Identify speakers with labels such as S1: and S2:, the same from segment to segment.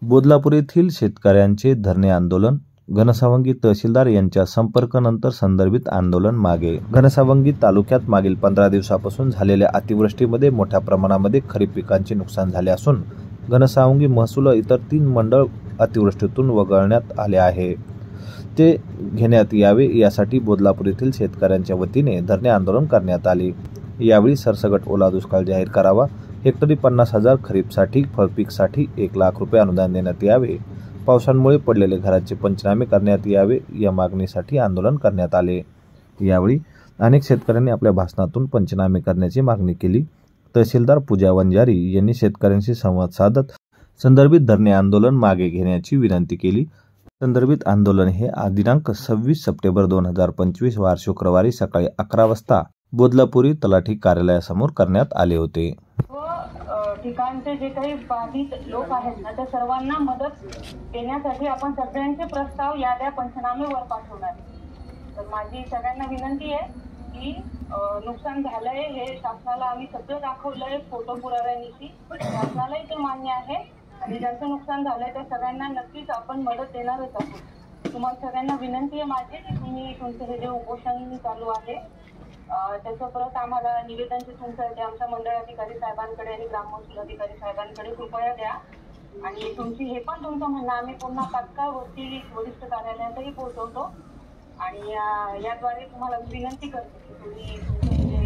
S1: बोदलापूर येथील शेतकऱ्यांचे धरणे आंदोलन, घनसावंगी तहसीलदार यांच्या संपर्कानंतर संदर्भित आंदोलन मागे। घनसावंगी तालुक्यात मागील 15 दिवसापासून झालेल्या अतिवृष्टीमध्ये मोठ्या प्रमाणामध्ये खरीप पिकांचे नुकसान झाले असून घनसावंगी महसूल इतर 3 मंडळ अतिवृष्टीतून वगळण्यात आले आहे। ते घेण्यात यावे यासाठी बोदलापूर येथील शेतकऱ्यांच्या वतीने धरणे आंदोलन करण्यात आले। यावेळी सरसकट ओला दुष्काळ जाहीर करावा, हेक्टरी 50,000, खरीपसाठी फळपीकसाठी 1 लाख रुपये अनुदान देण्यात यावे, पावसामुळे पडलेले घरांचे पंचनामे करण्यात यावे या मागणीसाठी आंदोलन करण्यात आले। यावेळी अनेक शेतकऱ्यांनी आपल्या भाषणातून पंचनामे करण्याची मागणी केली। तहसीलदार पूजा वंजारी यांनी शेतकऱ्यांशी संवाद साधत संदर्भित धरणे आंदोलन मागे घेण्याची विनंती केली। संदर्भित आंदोलन हे दिनांक 26 सप्टेंबर 2025 वार शुक्रवारी सकाळी 11 वाजता बोदलापुरी तलाठी कार्यालयासमोर करण्यात आले होते।
S2: ठिकाणचे जे काही बाधित लोक आहेत ना, त्या सर्वांना मदत देण्यासाठी आपण सगळ्यांचे प्रस्ताव याद्या पंचनामेवर पाठवणार। तर माझी सगळ्यांना विनंती आहे की नुकसान झालंय हे शासनाला आम्ही सगळं दाखवलंय फोटो पुराव्यानिशी, शासनालाही ते मान्य आहे आणि ज्यांचं नुकसान झालंय त्या सगळ्यांना नक्कीच आपण मदत देणारच आहोत। तुम्हाला सगळ्यांना विनंती आहे माझी की तुम्ही तुमचं हे जे उपोषण चालू आहे त्याचं परत आम्हाला निवेदनचे तुमचं ते आमच्या मंडळ अधिकारी साहेबांकडे आणि ग्राममहसूल अधिकारी साहेबांकडे कृपया द्या आणि तुमची हे पण तुमचं म्हणणं आम्ही पुन्हा तात्काळ वरिष्ठ कार्यालयातही पोहोचवतो आणि याद्वारे तुम्हाला विनंती करते की तुम्ही तुमचं जे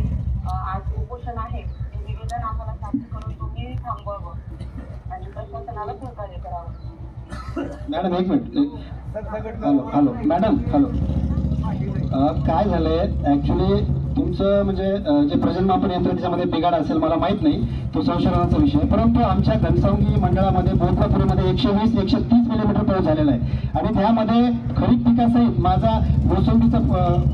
S2: आज उपोषण आहे ते निवेदन आम्हाला सादर करून तुम्ही थांबवावं आणि प्रशासनाला सहकार्य करावं।
S3: मॅडम एक मिनिट, हॅलो मॅडम, काय झालंय ऍक्च्युली तुमचं म्हणजे जे प्रजन्यमापन यंत्र त्याच्यामध्ये बिघाड असेल मला माहित नाही, तो संशोधनाचा विषय, परंतु आमच्या घनसावंगी मंडळामध्ये बोदलापुरीमध्ये 120-130 मिलीमीटर पाऊस झालेला आहे आणि त्यामध्ये खरीप पिकासहित माझा मोसंबीचा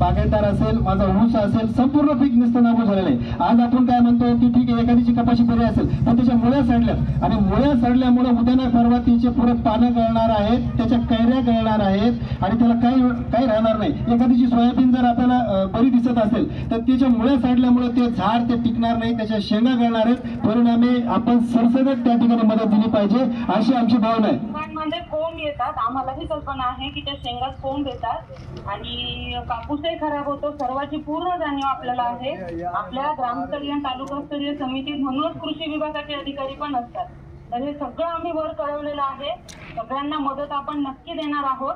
S3: बागायतदार असेल, माझा ऊस असेल, संपूर्ण पीक निस्तनाबूत झालेलं आहे। आज आपण काय म्हणतो की ठीक आहे एखादीची कपाशी बरी असेल पण त्याच्या मुळ्या सडल्यात आणि मुळ्या सडल्यामुळे उद्या ना परवा तिचे पुढे पानं गळणार आहेत, त्याच्या कैऱ्या गळणार आहेत आणि त्याला काही राहणार नाही। एखादीची सोयाबीन जर आपल्याला बरी दिसत असेल तर त्याच्या मुळ्या सडल्यामुळे ते झाड ते टिकणार नाही, त्याच्या शेंगा गळणार आहेत। परिणामी आपण सरसकट त्या ठिकाणी मदत दिली पाहिजे अशी आमची भावना आहे।
S2: म्हणजे कोंब येतात, आम्हालाही कल्पना आहे की त्या शेंगात कोंब येतात आणि कापूसही खराब होतो। सर्वांची पूर्ण जाणीव आपल्याला आहे। आपल्या ग्रामस्तरीय तालुकास्तरीय समितीत म्हणूनच कृषी विभागाचे अधिकारी पण असतात। तर हे सगळं आम्ही वर कळवलेलं आहे, सगळ्यांना मदत आपण नक्की देणार आहोत,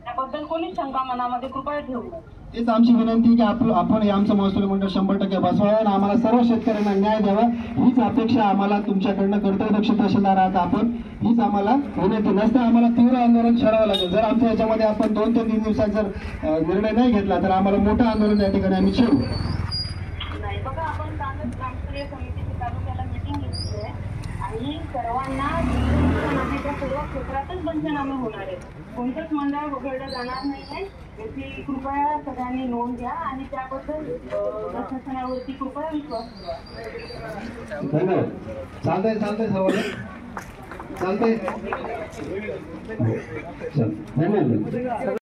S2: त्याबद्दल कोणी शंका मनामध्ये कृपया ठेवू नये।
S3: तेच आमची विनंती की आपण आमचं महसूल मंडळ 100% बसवावं आणि आम्हाला सर्व शेतकऱ्यांना न्याय द्यावा हीच अपेक्षा आम्हाला तुमच्याकडनं कर्तव्यदक्ष तहसीलदार आहात आपण, हीच आम्हाला विनंती। नसतं आम्हाला तीव्र आंदोलन छेडावं लागेल। जर आमच्या याच्यामध्ये आपण 2 ते 3 दिवसात जर निर्णय नाही घेतला तर आम्हाला मोठं आंदोलन या ठिकाणी आम्ही छेडू।
S2: नाही बघा, आपण कालच ग्रामस्तरीय समितीची तालुक्याला मीटिंग घेतली आहे आणि सर्वांना त्या सर्व क्षेत्रातच पंचनामे होणार आहेत, कोणतंच मंडळ वगळलं जाणार नाही आहे याची कृपया सगळ्यांनी नोंद घ्या आणि त्याबद्दल प्रशासनावरती कृपया विश्वास ठेवा।
S3: धन्यवाद। चालतंय सर्वांना चालतंय, धन्यवाद।